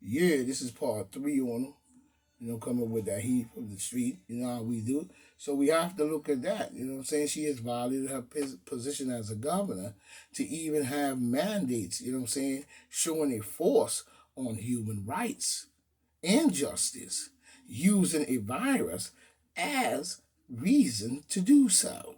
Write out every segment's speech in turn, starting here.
Yeah, this is part three on them. Coming with that heat from the street. You know how we do. So we have to look at that. You know what I'm saying? She has violated her position as a governor to even have mandates, you know what I'm saying, showing a force on human rights and justice, using a virus as reason to do so.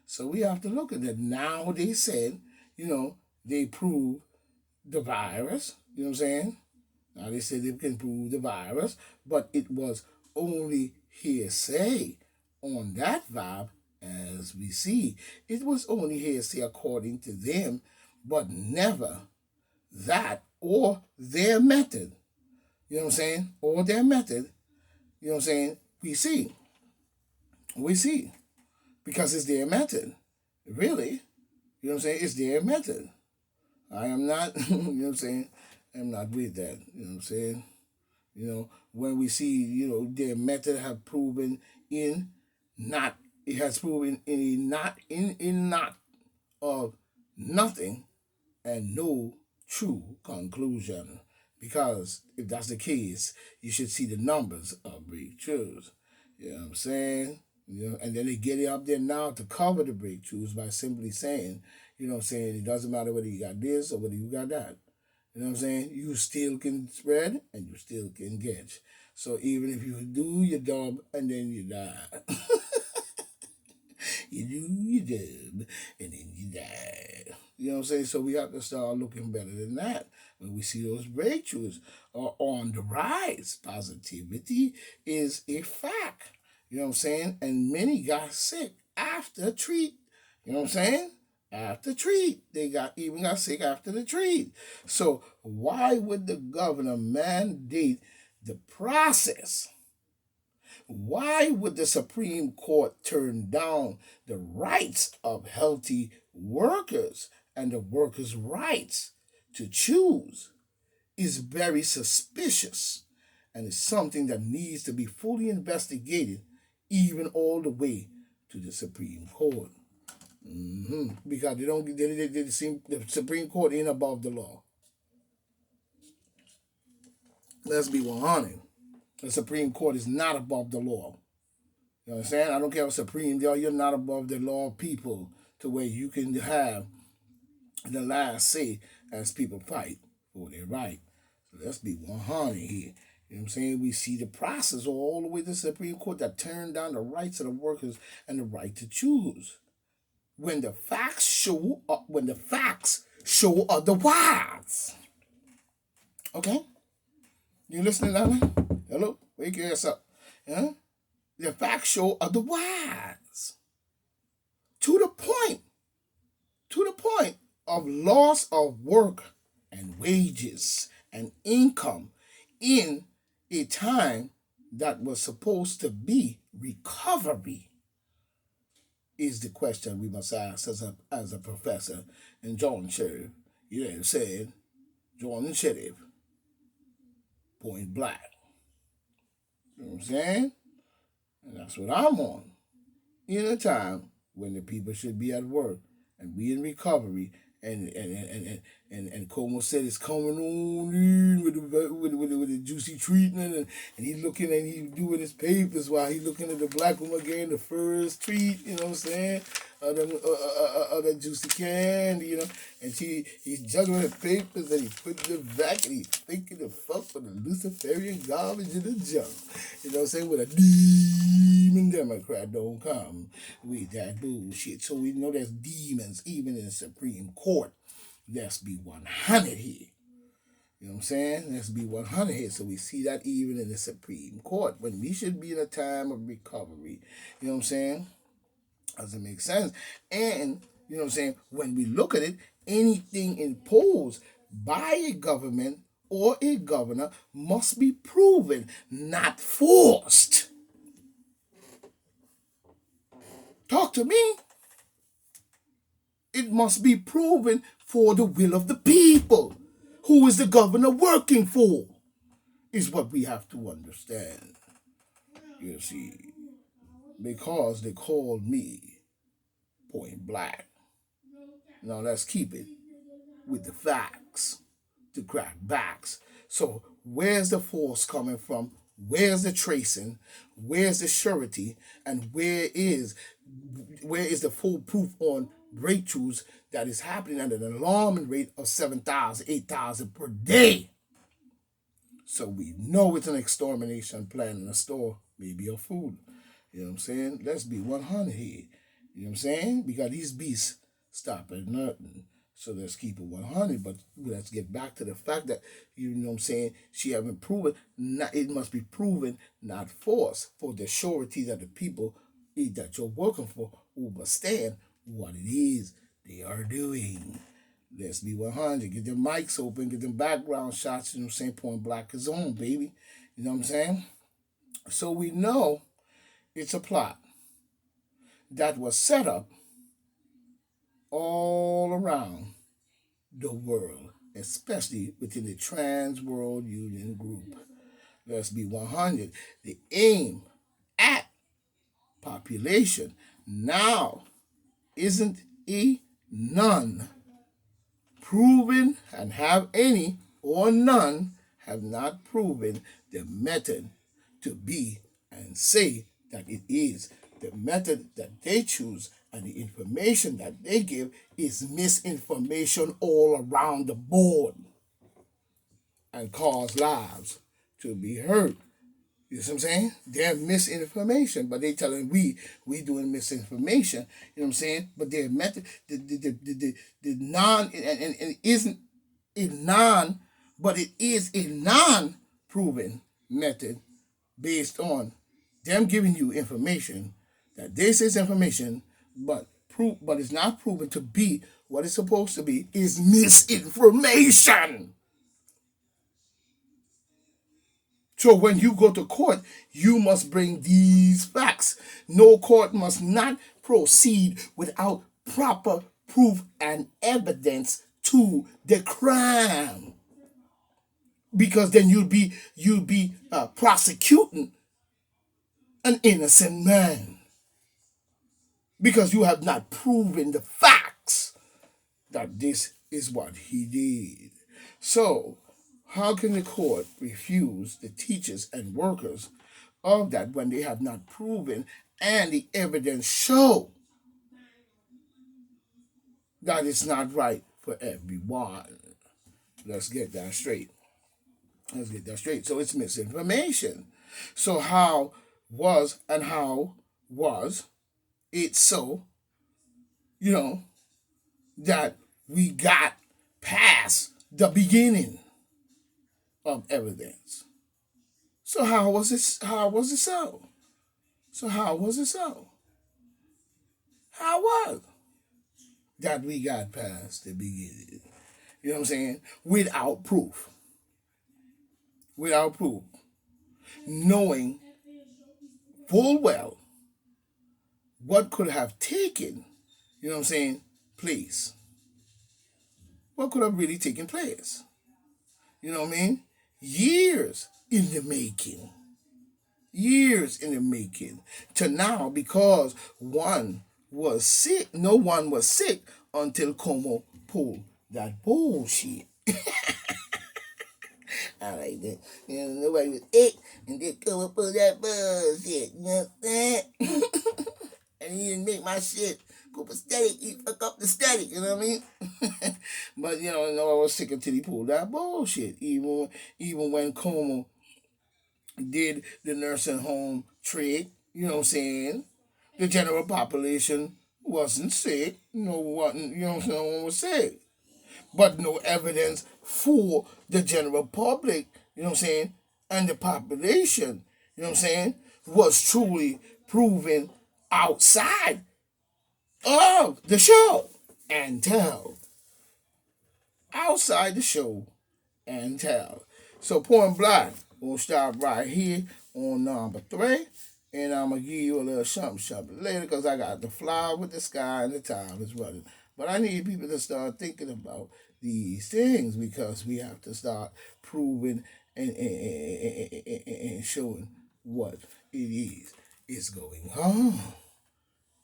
So we have to look at that. Now they said, you know, they prove the virus, you know what I'm saying? Now they said they can prove the virus, but it was only hearsay on that vibe, as we see. It was only hearsay according to them, but never that or their method. You know what I'm saying? Or their method, you know what I'm saying? We see. We see. Because it's their method. Really. You know what I'm saying? It's their method. I am not, you know what I'm saying? I'm not with that. You know what I'm saying? When we see, their method have proven in not, it has proven in a not, in not of nothing and no true conclusion. Because if that's the case, you should see the numbers of breakthroughs. You know what I'm saying? And then they get it up there now to cover the breakthroughs by simply saying, you know what I'm saying, it doesn't matter whether you got this or whether you got that. You know what I'm saying? You still can spread and you still can get. So even if you do your job and then you die, you do your job and then you die. You know what I'm saying? So we have to start looking better than that. When we see those breakthroughs are on the rise, positivity is a fact. You know what I'm saying? And many got sick after treat. You know what I'm saying? After treat. They even got sick after the treat. So why would the governor mandate the process? Why would the Supreme Court turn down the rights of healthy workers and the workers' rights to choose? Is very suspicious and is something that needs to be fully investigated, even all the way to the Supreme Court. Because they seem the Supreme Court ain't above the law. Let's be 100. The Supreme Court is not above the law. You know what I'm saying? I don't care what Supreme, you're not above the law of people to where you can have the last say as people fight for their right. So let's be 100 here. You know what I'm saying? We see the process all the way to the Supreme Court that turned down the rights of the workers and the right to choose. When the facts show otherwise. Okay? You listening now? Hello? Wake your ass up. Huh? The facts show otherwise. To the point. To the point of loss of work and wages and income in a time that was supposed to be recovery is the question we must ask as a professor. And Jordan Sheriff, said, Jordan Sheriff, point blank. You know what I'm saying? And that's what I'm on. In a time when the people should be at work and be in recovery and Como said it's coming on in with the juicy treatment and he looking and he doing his papers while he looking at the black woman getting the first treat, you know what I'm saying? That juicy candy, and he's juggling the papers and he put it back and he's thinking the fuck for the Luciferian garbage in the junk. You know what I'm saying? With a demon Democrat don't come with that bullshit. So we know there's demons even in the Supreme Court. Let's be 100 here. You know what I'm saying? Let's be 100 here. So we see that even in the Supreme Court when we should be in a time of recovery. You know what I'm saying? Doesn't make sense. And, you know what I'm saying, when we look at it, anything imposed by a government or a governor must be proven, not forced. Talk to me. It must be proven for the will of the people. Who is the governor working for? Is what we have to understand. You see, because they called me point blank. Now let's keep it with the facts to crack backs. So where's the force coming from? Where's the tracing? Where's the surety? And where is the full proof on breakthroughs that is happening at an alarming rate of 7,000, 8,000 per day? So we know it's an extermination plan in a store, maybe of food. You know what I'm saying? Let's be 100 here. You know what I'm saying? Because these beasts stop at nothing. So let's keep it 100. But let's get back to the fact that, you know what I'm saying, she haven't proven, not, it must be proven, not forced, for the surety that the people that you're working for understand what it is they are doing. Let's be 100. Get them mics open, get them background shots, you know what I'm saying? Point Black is on, baby. You know what I'm saying? So we know it's a plot that was set up all around the world, especially within the Trans World Union group. Let's be 100. The aim at population now isn't a none proven, and have any or none have not proven the method to be and say that it is. The method that they choose and the information that they give is misinformation all around the board and cause lives to be hurt. You know what I'm saying? They're misinformation, but they telling we doing misinformation. You know what I'm saying? But their method, the non, and it isn't a non, but it is a non-proven method based on them giving you information that this is information, but it's not proven to be what it's supposed to be, is misinformation. So when you go to court, you must bring these facts. No court must not proceed without proper proof and evidence to the crime, because then you'll be prosecuting an innocent man because you have not proven the facts that this is what he did. So how can the court refuse the teachers and workers of that when they have not proven and the evidence show that it's not right for everyone? Let's get that straight. Let's get that straight. So it's misinformation. So how was it so, that we got past the beginning of evidence? So how was it? How was it so? So how was it so? How was that we got past the beginning? You know what I'm saying? Without proof. Without proof. Knowing full well what could have taken, you know what I'm saying, place. What could have really taken place? You know what I mean? Years in the making. Years in the making. To now, because one was sick, no one was sick until Como pulled that bullshit. I like that. Nobody was sick and then Como pulled that bullshit. You know what I'm saying? And he didn't make my shit go pathetic. He fuck up the static, you know what I mean? But I was sick until he pulled that bullshit. Even when Como did the nursing home trade, you know what I'm saying? The general population wasn't sick. No one, no one was sick. But no evidence for the general public, you know what I'm saying, and the population, you know what I'm saying, was truly proven outside of the show and tell. Outside the show and tell. So Point Black, we'll stop right here on number 3. And I'm going to give you a little something later because I got to fly with the sky and the time is running. But I need people to start thinking about these things because we have to start proving and showing what it is going on.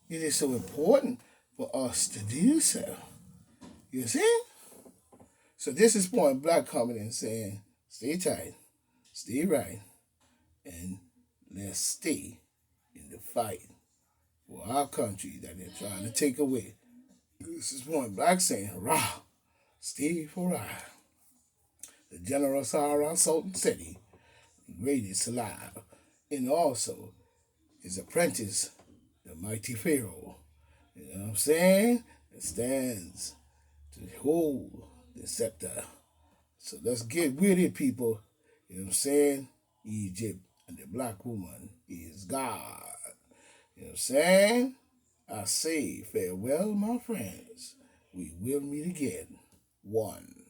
It is so important for us to do so. You see? So this is Point Black coming in saying, stay tight. stay right, and let's stay in the fight for our country that they're trying to take away. This is Point Black saying, hurrah, stay for I. The General Sahara Sultan City, the greatest alive, and also his apprentice, the mighty Pharaoh. You know what I'm saying? It stands to hold the scepter. So let's get with it, people. You know what I'm saying? Egypt and the black woman is God. You know what I'm saying? I say farewell, my friends. We will meet again. One.